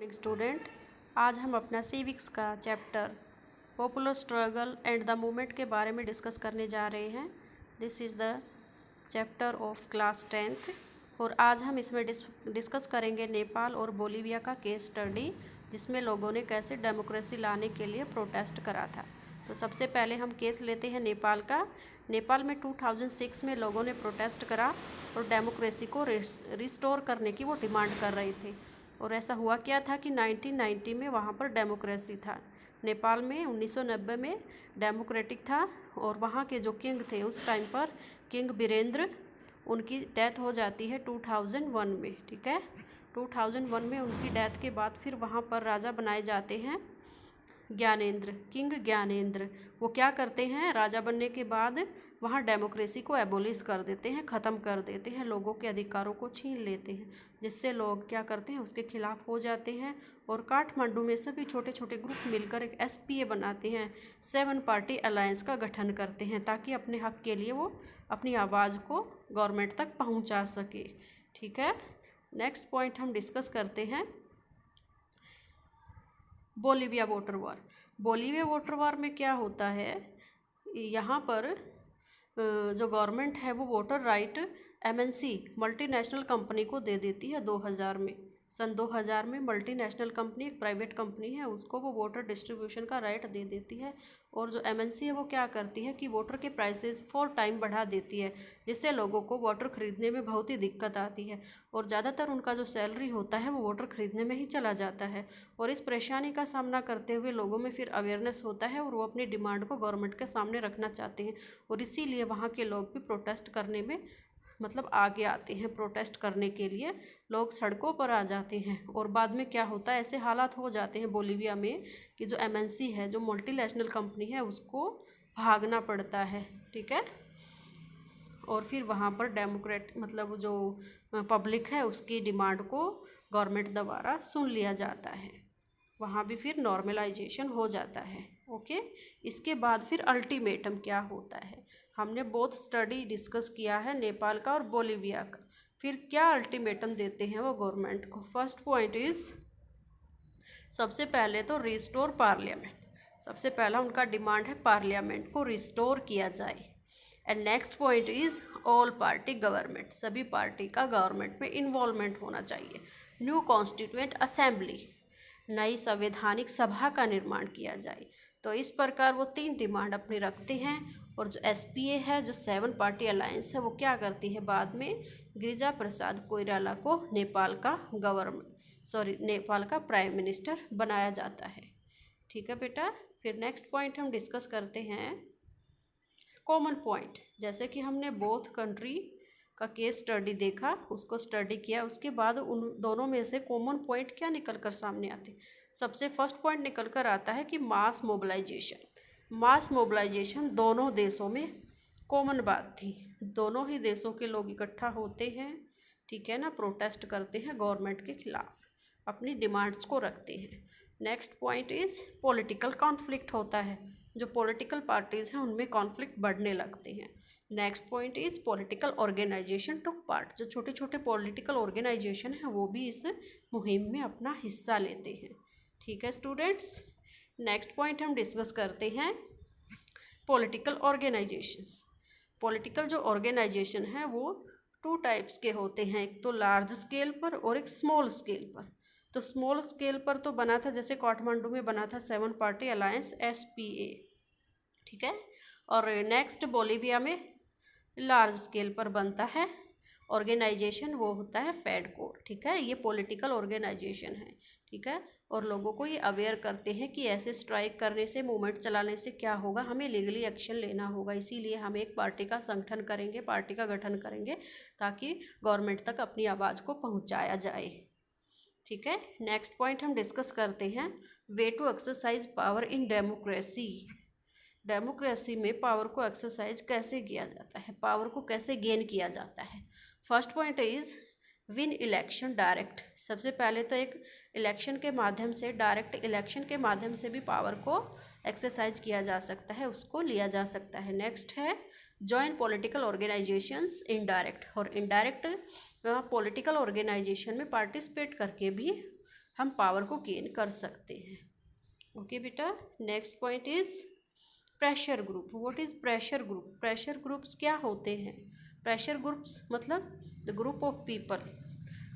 Student, आज हम अपना सिविक्स का chapter popular struggle and the movement के बारे में डिस्कस करने जा रहे हैं। This is the chapter of class 10th और आज हम इसमें डिस्कस करेंगे नेपाल और बोलीविया का केस स्टडी, जिसमें लोगों ने कैसे डेमोक्रेसी लाने के लिए प्रोटेस्ट करा था। तो सबसे पहले हम केस लेते हैं नेपाल का। नेपाल में 2006 में लोगों ने प्रोटेस्ट करा और डेमोक्रेसी को रिस्टोर करने की वो डिमांड कर रहे थे। और ऐसा हुआ क्या था कि 1990 में वहाँ पर डेमोक्रेसी था। नेपाल में 1990 में डेमोक्रेटिक था और वहाँ के जो किंग थे उस टाइम पर किंग वीरेंद्र, उनकी डेथ हो जाती है 2001 में। ठीक है, 2001 में उनकी डेथ के बाद फिर वहाँ पर राजा बनाए जाते हैं ज्ञानेंद्र, किंग ज्ञानेंद्र। वो क्या करते हैं, राजा बनने के बाद वहाँ डेमोक्रेसी को एबोलिश कर देते हैं, ख़त्म कर देते हैं, लोगों के अधिकारों को छीन लेते हैं, जिससे लोग क्या करते हैं, उसके खिलाफ हो जाते हैं। और काठमांडू में सभी छोटे छोटे ग्रुप मिलकर एक SPA बनाते हैं, 7 पार्टी अलायंस का गठन करते हैं, ताकि अपने हक के लिए वो अपनी आवाज़ को गवर्नमेंट तक पहुँचा सके। ठीक है, नेक्स्ट पॉइंट हम डिस्कस करते हैं Bolivia voter war. Bolivia voter war में क्या होता है, यहाँ पर जो गवर्नमेंट है वो voter right MNC multinational company को दे देती है 2000 में। सन 2000 में मल्टीनेशनल कंपनी, एक प्राइवेट कंपनी है, उसको वो वोटर डिस्ट्रीब्यूशन का राइट दे देती है। और जो MNC है वो क्या करती है कि वोटर के प्राइसेस 4 टाइम बढ़ा देती है, जिससे लोगों को वोटर खरीदने में बहुत ही दिक्कत आती है। और ज़्यादातर उनका जो सैलरी होता है वो वोटर खरीदने में ही चला जाता है। और इस परेशानी का सामना करते हुए लोगों में फिर अवेयरनेस होता है और वो अपनी डिमांड को गवर्नमेंट के सामने रखना चाहते हैं। और इसीलिए वहाँ के लोग भी प्रोटेस्ट करने में आगे आते हैं। प्रोटेस्ट करने के लिए लोग सड़कों पर आ जाते हैं। और बाद में क्या होता है, ऐसे हालात हो जाते हैं बोलीविया में कि जो MNC है, जो मल्टीनेशनल कंपनी है, उसको भागना पड़ता है। ठीक है, और फिर वहाँ पर डेमोक्रेट जो पब्लिक है उसकी डिमांड को गवर्नमेंट द्वारा सुन लिया जाता है। वहाँ भी फिर नॉर्मलाइजेशन हो जाता है। ओके, इसके बाद फिर अल्टीमेटम क्या होता है, हमने बहुत स्टडी डिस्कस किया है नेपाल का और बोलीविया का। फिर क्या अल्टीमेटम देते हैं वो गवर्नमेंट को। फर्स्ट पॉइंट इज़, सबसे पहले तो रिस्टोर पार्लियामेंट। सबसे पहला उनका डिमांड है पार्लियामेंट को रिस्टोर किया जाए। And next point is all party government, सभी पार्टी का गवर्नमेंट में इन्वॉल्वमेंट होना चाहिए। न्यू कॉन्स्टिट्यूएंट असेंबली, नई संवैधानिक सभा का निर्माण किया जाए। तो इस प्रकार वो 3 डिमांड अपनी रखते हैं। और जो SPA है, जो 7 पार्टी अलायंस है, वो क्या करती है, बाद में गिरिजा प्रसाद कोइराला को नेपाल का प्राइम मिनिस्टर बनाया जाता है। ठीक है बेटा, फिर नेक्स्ट पॉइंट हम डिस्कस करते हैं कॉमन पॉइंट। जैसे कि हमने बोथ कंट्री का केस स्टडी देखा, उसको स्टडी किया, उसके बाद उन दोनों में से कॉमन पॉइंट क्या निकल कर सामने आते। सबसे फर्स्ट पॉइंट निकल कर आता है कि मास मोबिलाइजेशन। मास मोबिलाइजेशन दोनों देशों में कॉमन बात थी। दोनों ही देशों के लोग इकट्ठा होते हैं, ठीक है ना, प्रोटेस्ट करते हैं गवर्नमेंट के खिलाफ, अपनी डिमांड्स को रखते हैं। Next point is political conflict होता है। जो पॉलिटिकल पार्टीज़ हैं उनमें कॉन्फ्लिक्ट बढ़ने लगते हैं। Next point is political organisation took part. जो छोटे छोटे पॉलिटिकल ऑर्गेनाइजेशन हैं वो भी इस मुहिम में अपना हिस्सा लेते हैं। ठीक है स्टूडेंट्स, नेक्स्ट पॉइंट हम डिस्कस करते हैं पॉलिटिकल ऑर्गेनाइजेशंस। पॉलिटिकल जो ऑर्गेनाइजेशन है वो 2 टाइप्स के होते हैं, एक तो लार्ज स्केल पर और एक स्मॉल स्केल पर। तो स्मॉल स्केल पर तो बना था, जैसे काठमांडू में बना था 7 पार्टी अलायंस SPA। ठीक है, और नेक्स्ट बोलीविया में लार्ज स्केल पर बनता है ऑर्गेनाइजेशन, वो होता है फेडकोर। ठीक है, ये पॉलिटिकल ऑर्गेनाइजेशन है। ठीक है, और लोगों को ये अवेयर करते हैं कि ऐसे स्ट्राइक करने से, मूवमेंट चलाने से क्या होगा, हमें लीगली एक्शन लेना होगा। इसीलिए हम एक पार्टी का संगठन करेंगे, पार्टी का गठन करेंगे, ताकि गवर्नमेंट तक अपनी आवाज़ को पहुंचाया जाए। ठीक है, नेक्स्ट पॉइंट हम डिस्कस करते हैं way to exercise power in democracy. Democracy में पावर को एक्सरसाइज कैसे किया जाता है, पावर को कैसे गेन किया जाता है। First point is win election direct. सबसे पहले तो एक इलेक्शन के माध्यम से, डायरेक्ट इलेक्शन के माध्यम से भी पावर को एक्सरसाइज किया जा सकता है, उसको लिया जा सकता है। नेक्स्ट है जॉइन पॉलिटिकल ऑर्गेनाइजेशंस इनडायरेक्ट। और इनडायरेक्ट पॉलिटिकल ऑर्गेनाइजेशन में पार्टिसिपेट करके भी हम पावर को गेन कर सकते हैं। ओके बेटा, next point is pressure group. What is pressure group? Pressure groups क्या होते हैं? प्रेशर ग्रुप्स मतलब द ग्रुप ऑफ पीपल,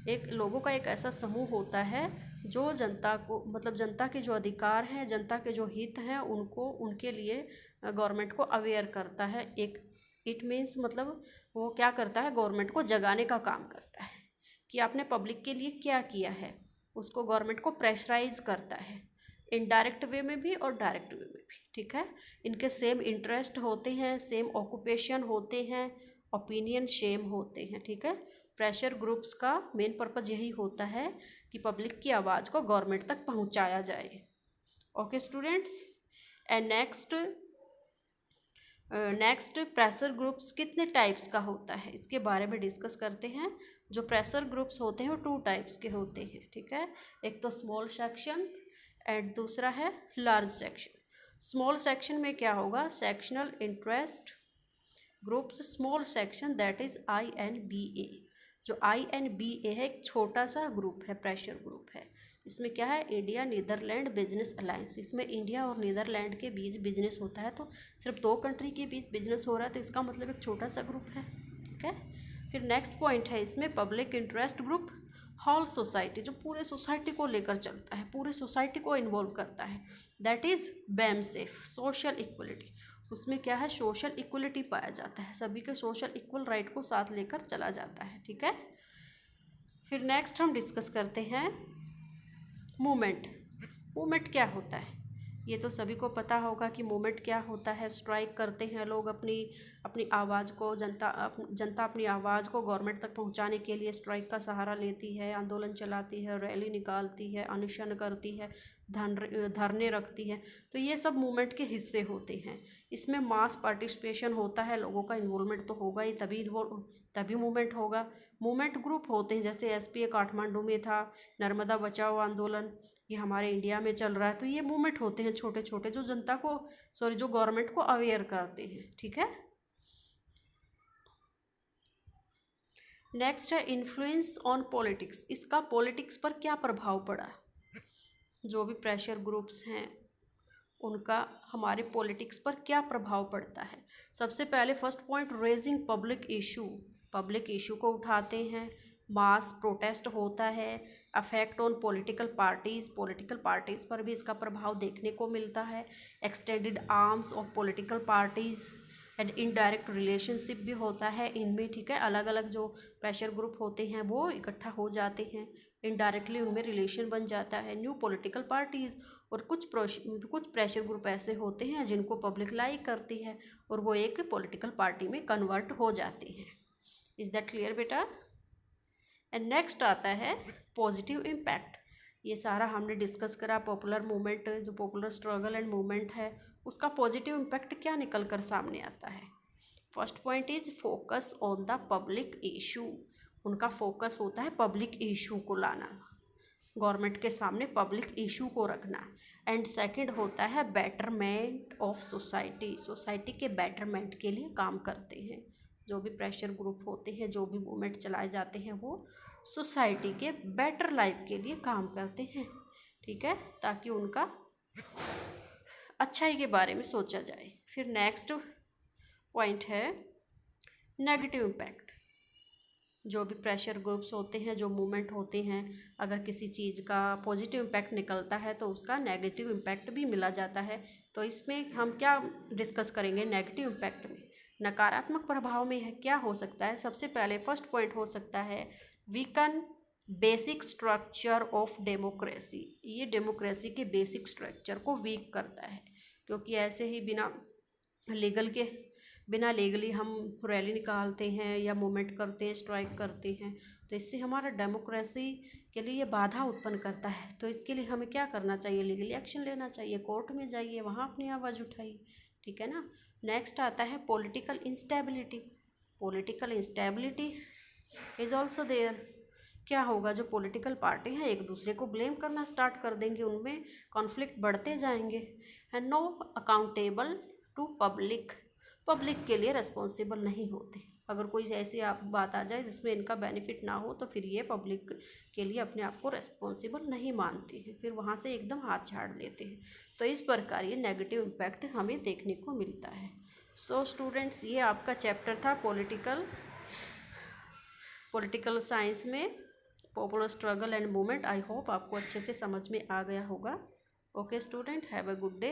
एक लोगों का एक ऐसा समूह होता है जो जनता को, मतलब जनता के जो अधिकार हैं, जनता के जो हित हैं, उनको, उनके लिए गवर्नमेंट को अवेयर करता है। एक इट मीन्स मतलब वो क्या करता है, गवर्नमेंट को जगाने का काम करता है कि आपने पब्लिक के लिए क्या किया है, उसको गवर्नमेंट को प्रेशराइज करता है, इनडायरेक्ट वे में भी और डायरेक्ट वे में भी। ठीक है, इनके सेम इंटरेस्ट होते हैं, सेम ऑक्यूपेशन होते हैं, ओपिनियन सेम होते हैं। ठीक है, प्रेशर ग्रुप्स का मेन पर्पज़ यही होता है कि पब्लिक की आवाज़ को गवर्नमेंट तक पहुंचाया जाए। Okay students, and next pressure groups कितने टाइप्स का होता है इसके बारे में डिस्कस करते हैं। जो प्रेशर ग्रुप्स होते हैं वो 2 टाइप्स के होते हैं। ठीक है, एक तो स्मॉल सेक्शन एंड दूसरा है लार्ज सेक्शन। स्मॉल सेक्शन में क्या होगा, sectional interest groups small section, that is INBA। जो INBA है एक छोटा सा ग्रुप है, प्रेशर ग्रुप है। इसमें क्या है, इंडिया नीदरलैंड बिजनेस अलायंस। इसमें इंडिया और नीदरलैंड के बीच बिजनेस होता है, तो सिर्फ 2 कंट्री के बीच बिजनेस हो रहा है, तो इसका मतलब एक छोटा सा ग्रुप है। ठीक है, फिर नेक्स्ट पॉइंट है इसमें public interest group, whole society, जो पूरे सोसाइटी को लेकर चलता है, पूरे सोसाइटी को इन्वॉल्व करता है, that is BAMSEF, social equality. उसमें क्या है, सोशल इक्वलिटी पाया जाता है, सभी के सोशल इक्वल राइट को साथ लेकर चला जाता है। ठीक है, फिर नेक्स्ट हम डिस्कस करते हैं मूवमेंट। मूवमेंट क्या होता है, ये तो सभी को पता होगा कि मूवमेंट क्या होता है। स्ट्राइक करते हैं लोग अपनी आवाज़ को, जनता अपनी आवाज़ को गवर्नमेंट तक पहुंचाने के लिए स्ट्राइक का सहारा लेती है, आंदोलन चलाती है, रैली निकालती है, अनशन करती है, धरने रखती है। तो ये सब मूवमेंट के हिस्से होते हैं। इसमें मास पार्टिसिपेशन होता है, लोगों का इन्वॉल्वमेंट तो होगा ही, तभी मूवमेंट होगा। मूवमेंट ग्रुप होते हैं, जैसे SPA काठमांडू में था, नर्मदा बचाओ आंदोलन, ये हमारे इंडिया में चल रहा है। तो ये मूवमेंट होते हैं छोटे छोटे, जो जनता को, जो गवर्नमेंट को अवेयर करते हैं। ठीक है, नेक्स्ट है इन्फ्लुएंस ऑन पॉलिटिक्स। इसका पॉलिटिक्स पर क्या प्रभाव पड़ा, जो भी प्रेशर ग्रुप्स हैं उनका हमारे पॉलिटिक्स पर क्या प्रभाव पड़ता है। सबसे पहले first point, raising public issue, public issue को उठाते हैं, मास प्रोटेस्ट होता है, अफेक्ट ऑन पॉलिटिकल पार्टीज़ पर भी इसका प्रभाव देखने को मिलता है, extended arms of political parties and indirect relationship भी होता है इनमें। ठीक है, अलग अलग जो प्रेशर ग्रुप होते हैं वो इकट्ठा हो जाते हैं, इनडायरेक्टली उनमें रिलेशन बन जाता है, न्यू पॉलिटिकल पार्टीज़। और कुछ प्रेशर ग्रुप ऐसे होते हैं जिनको पब्लिक लाइक करती है और वो एक पॉलिटिकल पार्टी में कन्वर्ट हो जाते हैं। इज़ दैट क्लियर बेटा? एंड नेक्स्ट आता है पॉजिटिव इम्पैक्ट। ये सारा हमने डिस्कस करा, पॉपुलर मूवमेंट, जो पॉपुलर स्ट्रगल एंड मूवमेंट है उसका पॉजिटिव इम्पैक्ट क्या निकल कर सामने आता है। First point is focus on the public issue. उनका फोकस होता है पब्लिक इशू को लाना, गवर्नमेंट के सामने पब्लिक इशू को रखना। एंड सेकंड होता है बेटरमेंट ऑफ सोसाइटी, सोसाइटी के बेटरमेंट के लिए काम करते हैं। जो भी प्रेशर ग्रुप होते हैं, जो भी मूवमेंट चलाए जाते हैं, वो सोसाइटी के बेटर लाइफ के लिए काम करते हैं। ठीक है, ताकि उनका अच्छाई के बारे में सोचा जाए। फिर नेक्स्ट पॉइंट है नेगेटिव इम्पैक्ट। जो भी प्रेशर ग्रुप्स होते हैं, जो मूवमेंट होते हैं, अगर किसी चीज़ का पॉजिटिव इम्पैक्ट निकलता है तो उसका नेगेटिव इम्पैक्ट भी मिला जाता है। तो इसमें हम क्या डिस्कस करेंगे, नेगेटिव इम्पैक्ट में नकारात्मक प्रभाव में है क्या हो सकता है। सबसे पहले फर्स्ट पॉइंट हो सकता है weaken basic structure of democracy. ये डेमोक्रेसी के बेसिक स्ट्रक्चर को वीक करता है, क्योंकि ऐसे ही बिना लीगली हम रैली निकालते हैं या मूवमेंट करते हैं, स्ट्राइक करते हैं, तो इससे हमारा डेमोक्रेसी के लिए ये बाधा उत्पन्न करता है। तो इसके लिए हमें क्या करना चाहिए, लीगली एक्शन लेना चाहिए, कोर्ट में जाइए, वहाँ अपनी आवाज़ उठाइए। ठीक है ना। नेक्स्ट आता है political instability. Political instability is also there. क्या होगा, जो पॉलिटिकल पार्टी हैं एक दूसरे को ब्लेम करना स्टार्ट कर देंगे, उनमें कॉन्फ्लिक्ट बढ़ते जाएंगे। And no accountable to public, public के लिए रिस्पॉन्सिबल नहीं होते। अगर कोई ऐसी आप बात आ जाए जिसमें इनका बेनिफिट ना हो तो फिर ये पब्लिक के लिए अपने आप को रेस्पॉन्सिबल नहीं मानती है, फिर वहाँ से एकदम हाथ झाड़ लेते हैं। तो इस प्रकार ये नेगेटिव इम्पैक्ट हमें देखने को मिलता है। सो स्टूडेंट्स, ये आपका चैप्टर था पॉलिटिकल साइंस में popular struggle and movement. I hope आपको अच्छे से समझ में आ गया होगा। Okay student, have a good day.